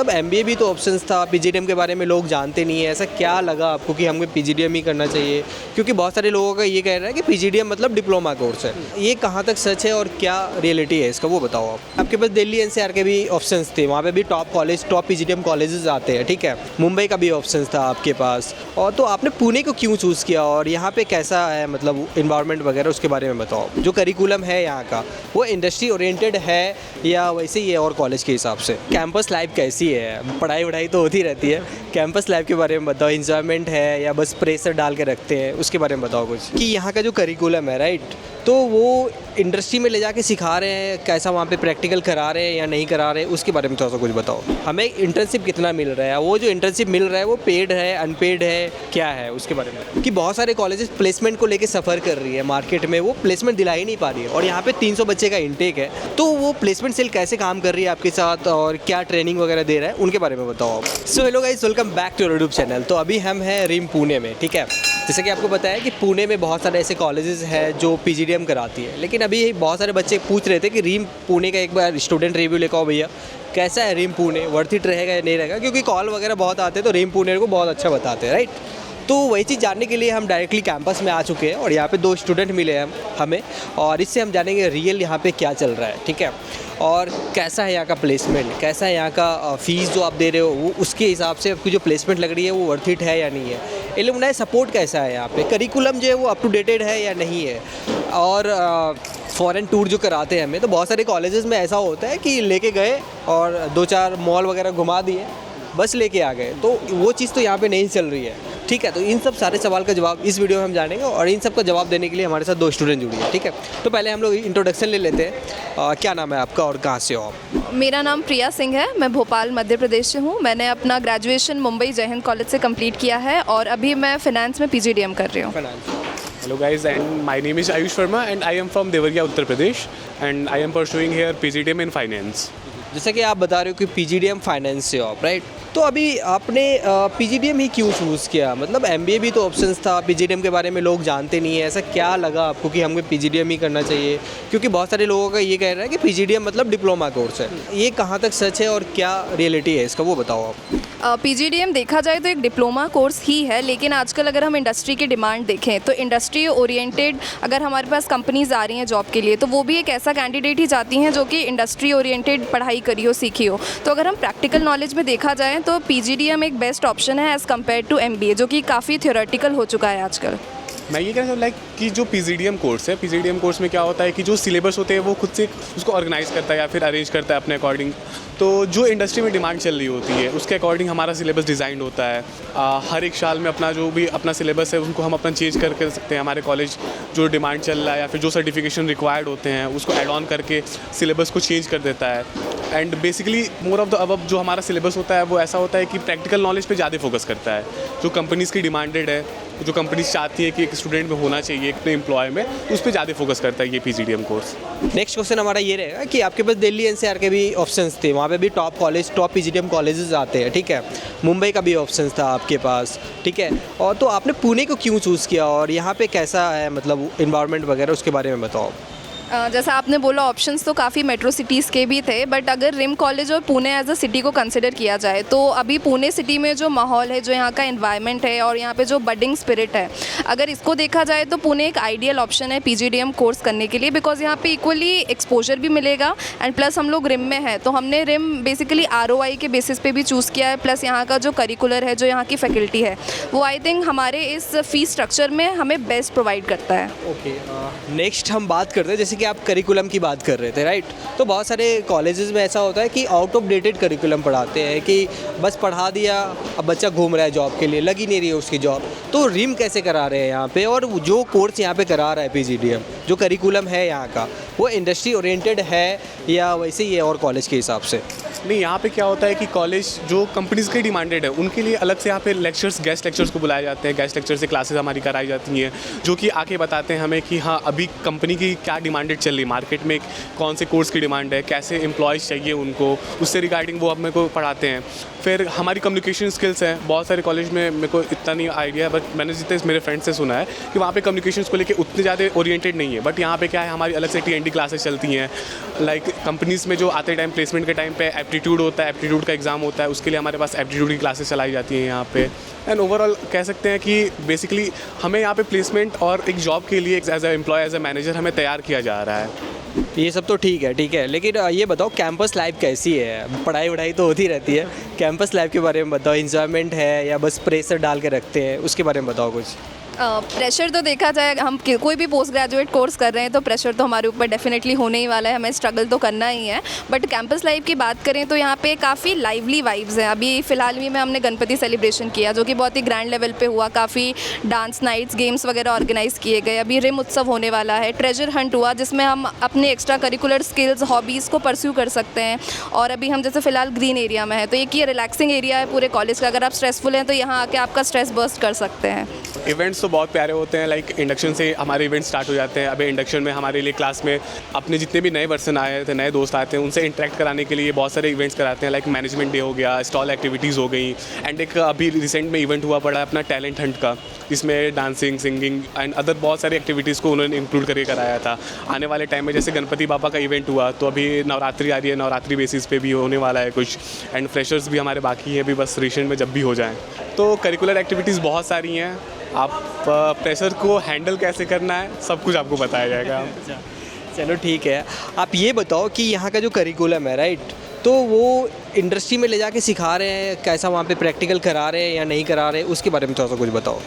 मतलब एमबीए भी तो ऑप्शंस था, पीजीडीएम के बारे में लोग जानते नहीं है। ऐसा क्या लगा आपको कि हमें पीजीडीएम ही करना चाहिए? क्योंकि बहुत सारे लोगों का ये कहना है कि पीजीडीएम मतलब डिप्लोमा कोर्स है। ये कहाँ तक सच है और क्या रियलिटी है इसका, वो बताओ आप। आपके पास दिल्ली एनसीआर के भी ऑप्शंस थे, वहाँ पे भी top college, top PGDM colleges आते हैं, ठीक है। मुंबई का भी ऑप्शंस था आपके पास, और तो आपने पुणे को क्यों चूज़ किया और यहाँ पे कैसा है मतलब इन्वायरमेंट वगैरह, उसके बारे में बताओ। जो करिकुलम है यहाँ का वो इंडस्ट्री ओरिएंटेड है या वैसे ही है और कॉलेज के हिसाब से? कैंपस लाइफ कैसी है? पढ़ाई वढ़ाई तो होती रहती है, कैंपस लाइफ के बारे में बताओ। इंजॉयमेंट है या बस प्रेशर डाल के रखते हैं, उसके बारे में बताओ कुछ। कि यहाँ का जो करिकुलम है, राइट, तो वो इंडस्ट्री में ले जाके सिखा रहे हैं, कैसा वहाँ पे प्रैक्टिकल करा रहे हैं या नहीं करा रहे हैं, उसके बारे में थोड़ा सा कुछ बताओ। हमें इंटर्नशिप कितना मिल रहा है, वो जो इंटर्नशिप मिल रहा है वो पेड है, अनपेड है, क्या है उसके बारे में? कि बहुत सारे कॉलेजेस प्लेसमेंट को लेके सफ़र कर रही है, मार्केट में वो प्लेसमेंट दिला ही नहीं पा रही है, और यहाँ पे 300 बच्चे का इंटेक है, तो वो प्लेसमेंट सेल कैसे काम कर रही है आपके साथ और क्या ट्रेनिंग वगैरह दे रहा है, उनके बारे में बताओ आप। So hello guys, welcome back to YouTube channel. तो अभी हम हैं रिम पुणे में, ठीक है। जैसे कि आपको बताया कि पुणे में बहुत सारे ऐसे कॉलेजेस हैं जो पीजीडीएम कराती है, लेकिन अभी बहुत सारे बच्चे पूछ रहे थे कि रिम पुणे का एक बार स्टूडेंट रिव्यू लेकर आओ भैया, कैसा है रिम पुणे, वर्थ इट रहेगा या नहीं रहेगा? क्योंकि कॉल वगैरह बहुत आते हैं तो रिम पुणे को बहुत अच्छा बताते हैं, राइट। तो वही चीज़ जानने के लिए हम डायरेक्टली कैंपस में आ चुके हैं और यहाँ पे 2 स्टूडेंट मिले हैं हमें, और इससे हम जानेंगे रियल यहाँ पे क्या चल रहा है, ठीक है। और कैसा है यहाँ का प्लेसमेंट, कैसा है यहाँ का फ़ीस जो आप दे रहे हो, वो उसके हिसाब से आपकी जो प्लेसमेंट लग रही है वो वर्थ इट है या नहीं है। एलुमनाई सपोर्ट कैसा है यहाँ पे, करिकुलम जो है वो अप टू डेटेड है या नहीं है, और फॉरेन टूर जो कराते हैं हमें, तो बहुत सारे कॉलेजेस में ऐसा होता है कि लेके गए और 2-4 मॉल वगैरह घुमा दिए, बस लेके आ गए, तो वो चीज़ तो यहाँ पे नहीं चल रही है, ठीक है। तो इन सब सारे सवाल का जवाब इस वीडियो में हम जानेंगे, और इन सब का जवाब देने के लिए हमारे साथ 2 स्टूडेंट जुड़ी है, ठीक है। तो पहले हम लोग इंट्रोडक्शन ले लेते हैं। क्या नाम है आपका और कहाँ से हो आप? मेरा नाम प्रिया सिंह है, मैं भोपाल मध्य प्रदेश से हूँ। मैंने अपना ग्रेजुएशन मुंबई जय हिंद कॉलेज से कंप्लीट किया है और अभी मैं फाइनेंस में पीजीडीएम कर रही हूँ। Hello guys, and my name is Ayush Verma and I am from Devariya, Uttar Pradesh, and I am pursuing here PGDM in finance. जैसे कि आप बता रहे हो कि पीजीडीएम फाइनेंस से हो आप, राइट। तो अभी आपने पीजीडीएम ही क्यों चूज़ किया? मतलब एमबीए भी तो ऑप्शंस था, पीजीडीएम के बारे में लोग जानते नहीं है। ऐसा क्या लगा आपको कि हमें पीजीडीएम ही करना चाहिए? क्योंकि बहुत सारे लोगों का ये कहना है कि पीजीडीएम मतलब डिप्लोमा कोर्स है। ये कहाँ तक सच है और क्या रियलिटी है इसका, वो बताओ आप। पीजीडीएम देखा जाए तो एक डिप्लोमा कोर्स ही है, लेकिन आजकल अगर हम इंडस्ट्री की डिमांड देखें तो इंडस्ट्री ओरिएंटेड अगर हमारे पास कंपनीज आ रही हैं जॉब के लिए, तो वो भी एक ऐसा कैंडिडेट ही चाहती हैं जो कि इंडस्ट्री ओरिएंटेड पढ़ाई करी हो, सीखी हो। तो अगर हम प्रैक्टिकल नॉलेज में देखा जाए तो पीजीडीएम एक बेस्ट ऑप्शन है एज़ कम्पेयर टू एमबीए, जो कि काफ़ी थ्योरेटिकल हो चुका है आजकल। मैं ये कहना चाहूँ कि जो पीजीडीएम कोर्स है, पीजीडीएम कोर्स में क्या होता है कि जो सिलेबस होते हैं वो खुद से उसको ऑर्गेनाइज करता है या फिर अरेंज करता है अपने अकॉर्डिंग। तो जो इंडस्ट्री में डिमांड चल रही होती है उसके अकॉर्डिंग हमारा सिलेबस डिज़ाइन होता है। हर एक साल में अपना जो भी अपना सिलेबस है उनको हम अपना चेंज कर सकते हैं। हमारे कॉलेज जो डिमांड चल रहा है या फिर जो सर्टिफिकेशन रिक्वायर्ड होते हैं उसको ऐड ऑन करके सिलेबस को चेंज कर देता है। And basically more of the अब जो हमारा सिलेबस होता है वो ऐसा होता है कि प्रैक्टिकल नॉलेज पे ज़्यादा फोकस करता है। जो कंपनीज़ की डिमांडेड है, जो कंपनीज चाहती है कि एक स्टूडेंट में होना चाहिए अपने एम्प्लॉय में, तो उस पर ज़्यादा फोकस करता है ये पीजीडीएम कोर्स। नेक्स्ट क्वेश्चन हमारा ये रहेगा कि आपके पास दिल्ली एनसीआर के भी ऑप्शंस थे, वहाँ पे भी top college, top PGDM colleges आते हैं, ठीक है। मुंबई का भी ऑप्शंस था आपके पास, ठीक है। और तो आपने पुणे को क्यों चूज़ किया और यहाँ पे कैसा है मतलब इन्वायरमेंट वगैरह, उसके बारे में बताओ। जैसा आपने बोला ऑप्शंस तो काफ़ी मेट्रो सिटीज़ के भी थे, बट अगर रिम कॉलेज और पुणे एज अ सिटी को कंसिडर किया जाए तो अभी पुणे सिटी में जो माहौल है, जो यहाँ का एनवायरनमेंट है और यहाँ पे जो बडिंग स्पिरिट है, अगर इसको देखा जाए तो पुणे एक आइडियल ऑप्शन है पीजीडीएम कोर्स करने के लिए, बिकॉज यहाँ पे इक्वली एक्सपोजर भी मिलेगा एंड प्लस हम लोग रिम में हैं तो हमने रिम बेसिकली आरओआई के बेसिस पे भी चूज़ किया है। प्लस यहाँ का जो करिकुलर है, जो यहाँ की फैकल्टी है, वो आई थिंक हमारे इस फीस स्ट्रक्चर में हमें बेस्ट प्रोवाइड करता है। ओके, नेक्स्ट हम बात करते हैं, जैसे कि आप करिकुलम की बात कर रहे थे, राइट। तो बहुत सारे कॉलेजेस में ऐसा होता है कि आउट ऑफ डेटेड करिकुलम पढ़ाते हैं कि बस पढ़ा दिया, अब बच्चा घूम रहा है जॉब के लिए, लगी नहीं रही है उसकी जॉब। तो रिम कैसे करा रहे हैं यहाँ पे, और जो कोर्स यहाँ पे करा रहा है पीजीडीएम, जो करिकुलम है यहाँ का, वो इंडस्ट्री ओरिएंटेड है या वैसे ही है और कॉलेज के हिसाब से? नहीं, यहाँ पे क्या होता है कि कॉलेज जो कंपनीज़ की डिमांडेड है उनके लिए अलग से यहाँ पे लेक्चर्स, गेस्ट लेक्चर्स को बुलाए जाते हैं। गेस्ट लेक्चर से क्लासेस हमारी कराई जाती हैं जो कि आके बताते हैं हमें कि हाँ अभी कंपनी की क्या डिमांडेड चल रही है, मार्केट में कौन से कोर्स की डिमांड है, कैसे एम्प्लॉयज़ चाहिए उनको, उससे रिगार्डिंग वो हमें को पढ़ाते हैं। फिर हमारी कम्युनिकेशन स्किल्स हैं, बहुत सारे कॉलेज में मेरे को इतना नहीं आइडिया है, बट मैंने जितने मेरे फ्रेंड्स से सुना है कि वहाँ पे कम्युनिकेशन को लेके उतने ज़्यादा ओरिएंटेड नहीं है। है, बट यहाँ पे क्या है, हमारी अलग से TNT क्लासेस चलती हैं। लाइक कंपनीज़ में जो आते टाइम प्लेसमेंट के टाइम पे एप्टीट्यूड होता है, एप्टीट्यूड का एग्ज़ाम होता है, उसके लिए हमारे पास एप्टीट्यूड की क्लासेस चलाई जाती हैं यहाँ पे। एंड ओवरऑल कह सकते हैं कि बेसिकली हमें यहाँ पे प्लेसमेंट और एक जॉब के लिए as a employ, as a manager हमें तैयार किया जा रहा है। ये सब तो ठीक है, लेकिन ये बताओ कैंपस लाइफ कैसी है? पढ़ाई वढ़ाई तो होती रहती है, कैंपस लाइफ के बारे में बताओ। एंजॉयमेंट है या बस प्रेशर डाल के रखते हैं, उसके बारे में बताओ कुछ। प्रेशर तो देखा जाए, हम कोई भी पोस्ट ग्रेजुएट कोर्स कर रहे हैं तो प्रेशर तो हमारे ऊपर डेफिनेटली होने ही वाला है, हमें स्ट्रगल तो करना ही है। बट कैंपस लाइफ की बात करें तो यहाँ पे काफ़ी लाइवली वाइब्स हैं। अभी फ़िलहाल में हमने गणपति सेलिब्रेशन किया जो कि बहुत ही ग्रैंड लेवल पे हुआ, काफ़ी डांस नाइट्स, गेम्स वगैरह ऑर्गेनाइज़ किए गए। अभी रिम उत्सव होने वाला है, ट्रेजर हंट हुआ जिसमें हम अपने एक्स्ट्रा करिकुलर स्किल्स, हॉबीज़ को परस्यू कर सकते हैं। और अभी हम जैसे फ़िलहाल ग्रीन एरिया में है तो एक ये रिलैक्सिंग एरिया है पूरे कॉलेज का। अगर आप स्ट्रेसफुल हैं तो यहाँ आके आपका स्ट्रेस बर्स्ट कर सकते हैं। इवेंट्स तो बहुत प्यारे होते हैं। लाइक इंडक्शन से हमारे इवेंट स्टार्ट हो जाते हैं। अभी इंडक्शन में हमारे लिए क्लास में अपने जितने भी नए पर्सन आए थे, नए दोस्त आते हैं, उनसे इंटरेक्ट कराने के लिए बहुत सारे इवेंट्स कराते हैं। लाइक मैनेजमेंट डे हो गया, स्टॉल एक्टिविटीज़ हो गई, एंड एक अभी रिसेंट में इवेंट हुआ पड़ा है अपना टैलेंट हंट का, इसमें डांसिंग, सिंगिंग एंड अदर बहुत सारी एक्टिविटीज़ को उन्होंने इंक्लूड करके कराया था। आने वाले टाइम में जैसे गणपति बाबा का इवेंट हुआ तो अभी नवरात्रि आ रही है, नवरात्रि बेसिस पे भी होने वाला है कुछ, एंड फ्रेशर्स भी हमारे बाकी हैं अभी, बस रिसेंट में जब भी हो जाएँ। तो करिकुलर एक्टिविटीज़ बहुत सारी हैं। आप प्रेशर को हैंडल कैसे करना है सब कुछ आपको बताया जाएगा। चलो ठीक है, आप ये बताओ कि यहाँ का जो करिकुलम है, राइट, तो वो इंडस्ट्री में ले जाके सिखा रहे हैं, कैसा वहाँ पे प्रैक्टिकल करा रहे हैं या नहीं करा रहे हैं, उसके बारे में थोड़ा सा कुछ बताओ।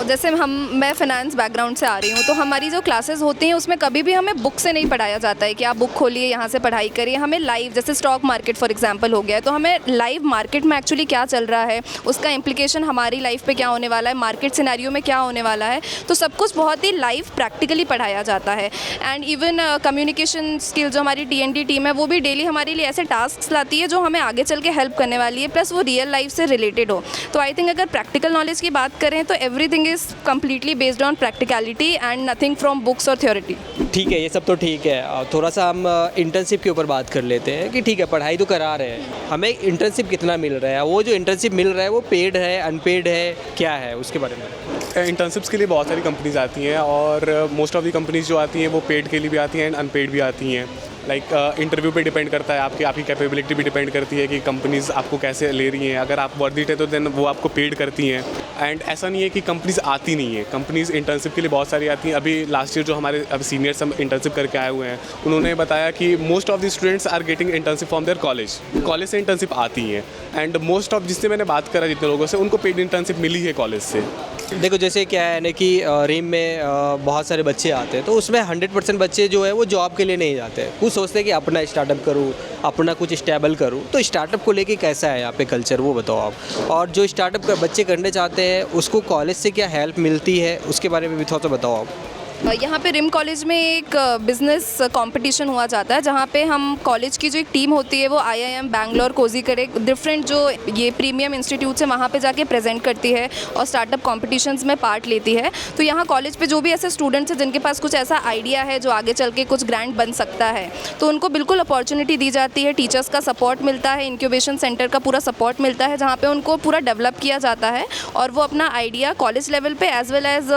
जैसे मैं फ़ाइनेंस बैकग्राउंड से आ रही हूँ तो हमारी जो क्लासेस होती हैं उसमें कभी भी हमें बुक से नहीं पढ़ाया जाता है कि आप बुक खोलिए यहाँ से पढ़ाई करिए। हमें लाइव, जैसे स्टॉक मार्केट फॉर एग्जांपल हो गया है तो हमें लाइव मार्केट में एक्चुअली क्या चल रहा है, उसका इम्प्लीकेशन हमारी लाइफ पे क्या होने वाला है, मार्केट सिनेरियो में क्या होने वाला है, तो सब कुछ बहुत ही लाइव प्रैक्टिकली पढ़ाया जाता है। एंड इवन कम्युनिकेशन स्किल जो हमारी TNT टीम है वो भी डेली हमारे लिए ऐसे टास्क लाती है जो हमें आगे चल के हेल्प करने वाली है, प्लस वो रियल लाइफ से रिलेटेड हो। तो आई थिंक अगर प्रैक्टिकल नॉलेज की बात करें तो everything is completely based on practicality and nothing from books or theory। ठीक है, ये सब तो ठीक है। थोड़ा सा हम इंटर्नशिप के ऊपर बात कर लेते हैं कि ठीक है पढ़ाई तो करा रहे हैं, हमें इंटर्नशिप कितना मिल रहा है, वो जो इंटर्नशिप मिल रहा है वो पेड है, अनपेड है, क्या है उसके बारे में? इंटर्नशिप्स के लिए बहुत सारी कंपनीज आती हैं और मोस्ट ऑफ दी कंपनीज जो आती हैं वो पेड के लिए भी आती हैं एंड अनपेड भी आती हैं। लाइक इंटरव्यू पे डिपेंड करता है, आपकी कैपेबिलिटी भी डिपेंड करती है कि कंपनीज आपको कैसे ले रही हैं। अगर आप वर्थ इट है तो देन वो आपको पेड करती हैं। एंड ऐसा नहीं है कि कंपनीज आती नहीं है, कंपनीज इंटर्नशिप के लिए बहुत सारी आती हैं। अभी लास्ट ईयर जो हमारे अब सीनियर्स हम इंटर्नशिप करके आए हुए हैं उन्होंने बताया कि most of the students are getting internship from their college से इंटर्नशिप आती हैं। एंड मोस्ट ऑफ जिससे मैंने बात करा जितने लोगों से, उनको पेड इंटर्नशिप मिली है कॉलेज से। देखो जैसे क्या है ना कि रिम में बहुत सारे बच्चे आते हैं तो उसमें 100% बच्चे जो है वो जॉब के लिए नहीं जाते हैं, कुछ सोचते हैं कि अपना स्टार्टअप करूँ, अपना कुछ स्टेबल करूँ। तो स्टार्टअप को लेके कैसा है यहाँ पे कल्चर, वो बताओ आप। और जो स्टार्टअप बच्चे करने चाहते हैं उसको कॉलेज से क्या हेल्प मिलती है, उसके बारे में भी थोड़ा सा बताओ आप। यहाँ पे रिम कॉलेज में एक बिज़नेस कंपटीशन हुआ जाता है जहाँ पे हम कॉलेज की जो एक टीम होती है वो IIM बैंगलोर, कोझिकोड, डिफरेंट जो ये प्रीमियम इंस्टीट्यूट्स है वहाँ पे जाके प्रेजेंट करती है और स्टार्टअप कॉम्पिटिशन्स में पार्ट लेती है। तो यहाँ कॉलेज पे जो भी ऐसे स्टूडेंट्स हैं जिनके पास कुछ ऐसा आइडिया है जो आगे चल के कुछ ग्रैंड बन सकता है तो उनको बिल्कुल अपॉर्चुनिटी दी जाती है, टीचर्स का सपोर्ट मिलता है, इंक्यूबेशन सेंटर का पूरा सपोर्ट मिलता है जहाँ पर उनको पूरा डेवलप किया जाता है और वो अपना आइडिया कॉलेज लेवल पर as well as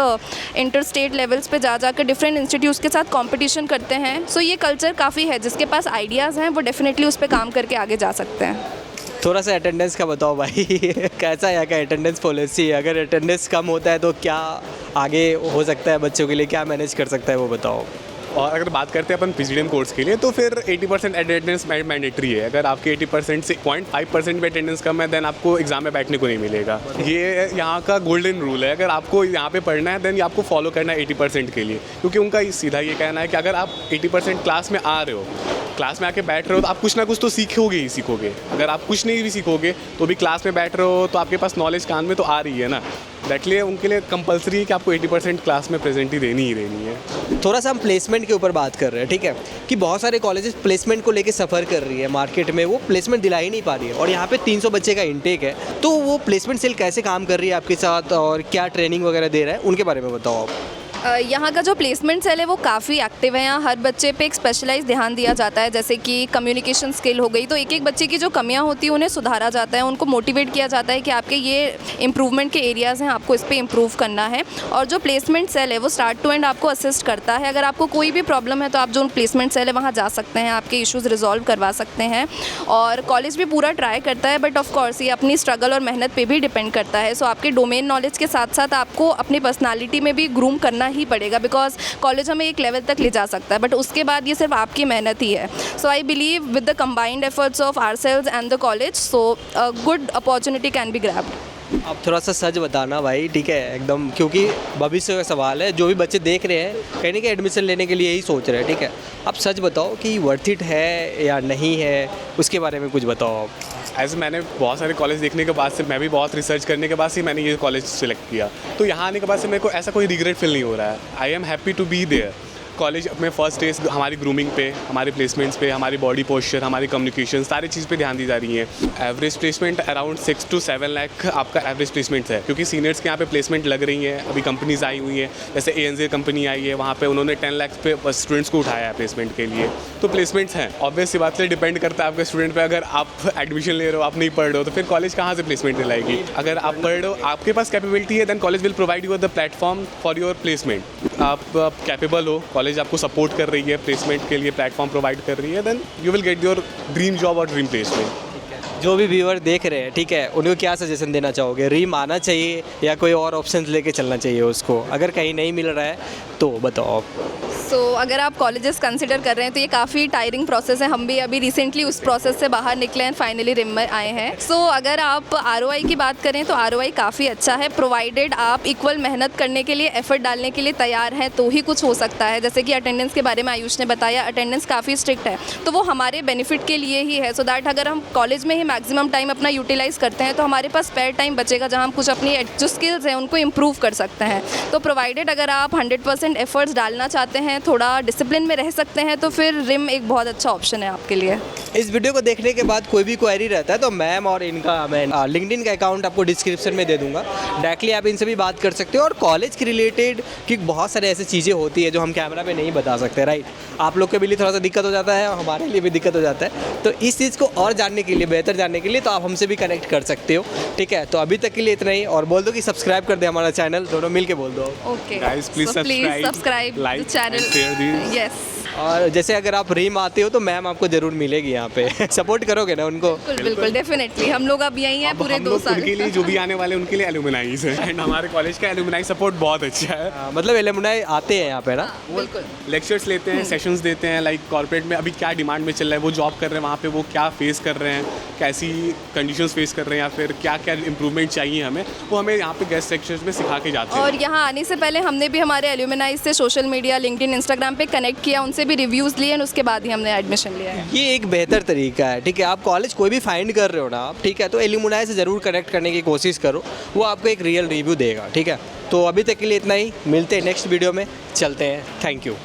inter state levels पर जाकर डिफरेंट इंस्टीट्यूट्स के साथ कंपटीशन करते हैं। सो ये कल्चर काफ़ी है, जिसके पास आइडियाज़ हैं वो डेफिनेटली उस पर काम करके आगे जा सकते हैं। थोड़ा सा अटेंडेंस का बताओ भाई कैसा है यहाँ का अटेंडेंस पॉलिसी? अगर अटेंडेंस कम होता है तो क्या आगे हो सकता है, बच्चों के लिए क्या मैनेज कर सकता है वो बताओ। और अगर बात करते हैं अपन PGDM कोर्स के लिए तो फिर 80% अटेंडेंस मैंडेटरी है। अगर आपके 80% से 0.5% भी अटेंडेंस कम है देन आपको एग्जाम में बैठने को नहीं मिलेगा। ये यहाँ का गोल्डन रूल है, अगर आपको यहाँ पे पढ़ना है देन आपको फॉलो करना है 80% के लिए, क्योंकि उनका सीधा ये कहना है कि अगर आप 80% क्लास में आ रहे हो, क्लास में आके बैठ रहे हो तो आप कुछ ना कुछ तो सीखोगे ही सीखोगे। अगर आप कुछ नहीं भी सीखोगे तो भी क्लास में बैठ रहे हो तो आपके पास नॉलेज कान में तो आ रही है ना। दैट लिए उनके लिए कंपलसरी है कि आपको 80% क्लास में प्रेजेंट ही देनी है। थोड़ा सा हम प्लेसमेंट के ऊपर बात कर रहे हैं, ठीक है, कि बहुत सारे कॉलेजेस प्लेसमेंट को लेके सफ़र कर रही है, मार्केट में वो प्लेसमेंट दिला ही नहीं पा रही है और यहाँ पे 300 बच्चे का इंटेक है। तो वो प्लेसमेंट सेल कैसे काम कर रही है आपके साथ और क्या ट्रेनिंग वगैरह दे रहा है, उनके बारे में बताओ आप। यहाँ का जो प्लेसमेंट सेल है वो काफ़ी एक्टिव है। यहाँ हर बच्चे पे एक स्पेशलाइज ध्यान दिया जाता है, जैसे कि कम्युनिकेशन स्किल हो गई, तो एक एक बच्चे की जो कमियाँ होती हैं उन्हें सुधारा जाता है, उनको मोटिवेट किया जाता है कि आपके ये इम्प्रूवमेंट के एरियाज़ हैं, आपको इस पर इम्प्रूव करना है। और जो प्लेसमेंट सेल है वो स्टार्ट टू एंड आपको असिस्ट करता है। अगर आपको कोई भी प्रॉब्लम है तो आप जो प्लेसमेंट सेल है वहाँ जा सकते हैं, आपके इश्यूज़ रिजॉल्व करवा सकते हैं। और कॉलेज भी पूरा ट्राई करता है, बट ऑफ कोर्स ये अपनी स्ट्रगल और मेहनत पे भी डिपेंड करता है। सो आपके डोमेन नॉलेज के साथ साथ आपको अपनी पर्सनालिटी में भी ग्रूम करना ही पड़ेगा, बिकॉज कॉलेज हमें एक लेवल तक ले जा सकता है, बट उसके बाद ये सिर्फ आपकी मेहनत ही है। So I believe with the combined efforts of ourselves and the college, so a good opportunity can be grabbed. आप थोड़ा सा सच बताना भाई, ठीक है एकदम, क्योंकि भविष्य का सवाल है। जो भी बच्चे देख रहे हैं कहीं ना कहीं एडमिशन लेने के लिए यही सोच रहे हैं, ठीक है। आप सच बताओ कि वर्थ इट है या नहीं है, उसके बारे में कुछ बताओ आप। ऐसे मैंने बहुत सारे कॉलेज देखने के बाद से, मैं भी बहुत रिसर्च करने के बाद से मैंने ये कॉलेज सिलेक्ट किया। तो यहाँ आने के बाद से मेरे को ऐसा कोई रिग्रेट फील नहीं हो रहा है। I am happy to be there. College में फर्स्ट डेज हमारी ग्रूमिंग पे, हमारे प्लेसमेंट्स पे, हमारी बॉडी पोस्चर, हमारी कम्युनिकेशन, सारी चीज़ पे ध्यान दी जा रही है। Average placement around 6 to 7 lakh आपका एवरेज प्लेसमेंट्स है, क्योंकि सीनियर्स के यहाँ पे प्लेसमेंट लग रही हैं। अभी कंपनीज आई हुई हैं, जैसे ANZ कंपनी आई है, वहाँ पे उन्होंने 10 लाख पे स्टूडेंट्स को उठाया है प्लेसमेंट के लिए। तो प्लेसमेंट्स हैं, ऑब्वियस सी बात से डिपेंड करता है आपके स्टूडेंट पर। अगर आप एडमिशन ले रहे हो, आप नहीं पढ़ रहे हो, तो फिर कॉलेज कहाँ से प्लेसमेंट दिलाएगी। अगर आप पढ़ रहे हो, आपके पास कैपेबिलिटी है, then college will provide you the platform for your placement. आप कैपेबल हो, कॉलेज आपको सपोर्ट कर रही है, प्लेसमेंट के लिए प्लेटफॉर्म प्रोवाइड कर रही है, then you will get your dream job और ड्रीम प्लेसमेंट। जो भी व्यूअर देख रहे हैं, ठीक है, उनको क्या सजेशन देना चाहोगे? रीम आना चाहिए या कोई और ऑप्शंस लेके चलना चाहिए उसको? अगर कहीं नहीं मिल रहा है तो बताओ आप। सो अगर आप कॉलेजेस कंसिडर कर रहे हैं तो ये काफ़ी टायरिंग प्रोसेस है। हम भी अभी रिसेंटली उस प्रोसेस से बाहर निकले हैं, फाइनली रिम में आए हैं। सो अगर आप ROI की बात करें तो ROI काफ़ी अच्छा है, प्रोवाइडेड आप इक्वल मेहनत करने के लिए, एफर्ट डालने के लिए तैयार हैं तो ही कुछ हो सकता है। जैसे कि अटेंडेंस के बारे में आयुष ने बताया, अटेंडेंस काफ़ी स्ट्रिक्ट है, तो वो हमारे बेनिफिट के लिए ही है। सो दैट अगर हम कॉलेज में ही मैक्सिमम टाइम अपना यूटिलाइज़ करते हैं तो हमारे पास स्पेयर टाइम बचेगा जहाँ हम कुछ अपनी जो स्किल्स हैं उनको इम्प्रूव कर सकते हैं। तो प्रोवाइडेड अगर आप 100% एफर्ट्स डालना चाहते हैं, थोड़ा डिसिप्लिन में रह सकते हैं, तो फिर रिम एक बहुत अच्छा ऑप्शन है आपके लिए। इस वीडियो को देखने के बाद कोई भी क्वेरी रहता है तो मैम और इनका मैं लिंक्डइन का अकाउंट आपको डिस्क्रिप्शन में दे दूंगा, डायरेक्टली आप इनसे भी बात कर सकते हो। और कॉलेज के रिलेटेड कि बहुत सारे ऐसी चीज़ें होती है जो हम कैमरा पे नहीं बता सकते, राइट। आप लोग के लिए थोड़ा सा दिक्कत हो जाता है और हमारे लिए भी दिक्कत हो जाता है। तो इस चीज़ को और जानने के लिए, बेहतर जानने के लिए, तो आप हमसे भी कनेक्ट कर सकते हो, ठीक है। तो अभी तक के लिए इतना ही, और बोल दो कि सब्सक्राइब कर दे हमारा चैनल, दोनों मिल के बोल दो। Okay guys please subscribe like channel, share this. Yes. और जैसे अगर आप रीम आते हो तो मैम आपको ज़रूर मिलेगी यहाँ पे सपोर्ट करोगे ना उनको? बिल्कुल डेफिनेटली, हम लोग अब यहीं हैं पूरे 2 साल। उनके लिए जो भी आने वाले उनके लिए एलुमनाइज है, एंड हमारे कॉलेज का एलुमनाई सपोर्ट बहुत अच्छा है। मतलब एलुमनाई आते हैं यहाँ पे ना, बिल्कुल लेक्चर्स लेते हैं, सेशंस देते हैं, लाइक कॉर्पोरेट में अभी क्या डिमांड में चल रहा है, वो जॉब कर रहे हैं वहाँ पे, वो क्या फेस कर रहे हैं, कैसी कंडीशंस फेस कर रहे हैं, या फिर क्या क्या इंप्रूवमेंट चाहिए हमें, वो हमें यहाँ पे गेस्ट लेक्चर्स में सिखा के जाते हैं। और यहाँ आने से पहले हमने भी हमारे एल्यूमिनाइज से सोशल मीडिया, लिंक्डइन, इंस्टाग्राम पे कनेक्ट किया, उनसे भी रिव्यूज़ लिए, उसके बाद ही हमने एडमिशन लिया है। ये एक बेहतर तरीका है, ठीक है। आप कॉलेज कोई भी फाइंड कर रहे हो ना आप, ठीक है, तो एलुमनाई से ज़रूर कनेक्ट करने की कोशिश करो, वो आपको एक रियल रिव्यू देगा, ठीक है। तो अभी तक के लिए इतना ही, मिलते हैं नेक्स्ट वीडियो में, चलते हैं, थैंक यू।